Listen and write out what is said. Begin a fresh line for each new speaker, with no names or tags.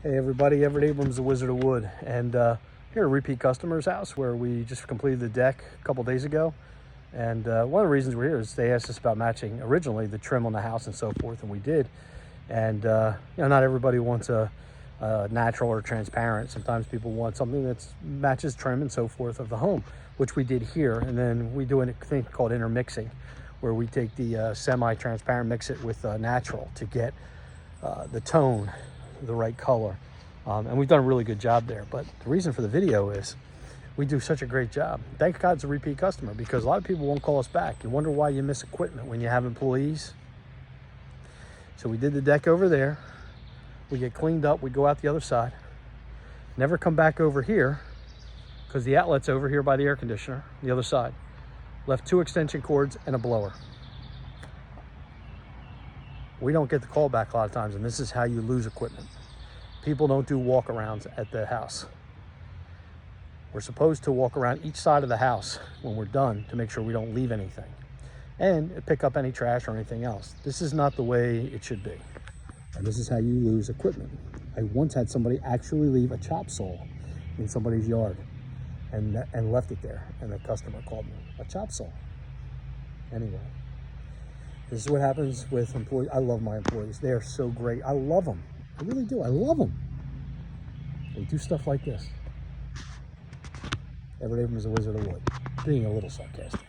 Hey everybody, Everett Abrams, the Wizard of Wood, and here at a repeat customer's house where we just completed the deck a couple days ago. And one of the reasons we're here is they asked us about matching originally the trim on the house and so forth, and we did. And not everybody wants a natural or transparent. Sometimes people want something that matches trim and so forth of the home, which we did here. And then we do a thing called intermixing, where we take the semi-transparent, mix it with natural to get the tone, the right color, and we've done a really good job there. But the reason for the video is we do such a great job. Thank God it's a repeat customer, because a lot of people won't call us back. You wonder why you miss equipment when you have employees. So we did the deck over there, we get cleaned up, we go out the other side, never come back over here because the outlet's over here by the air conditioner, the other side. Left 2 extension cords and a blower. We don't get the call back a lot of times, and this is how you lose equipment. People don't do walk-arounds at the house. We're supposed to walk around each side of the house when we're done to make sure we don't leave anything and pick up any trash or anything else. This is not the way it should be. And this is how you lose equipment. I once had somebody actually leave a chop saw in somebody's yard and left it there, and the customer called me. A chop saw. Anyway. This is what happens with employees. I love my employees. They are so great. I love them. I really do. I love them. They do stuff like this. Everett Abrams is a Wizard of Wood. Being a little sarcastic.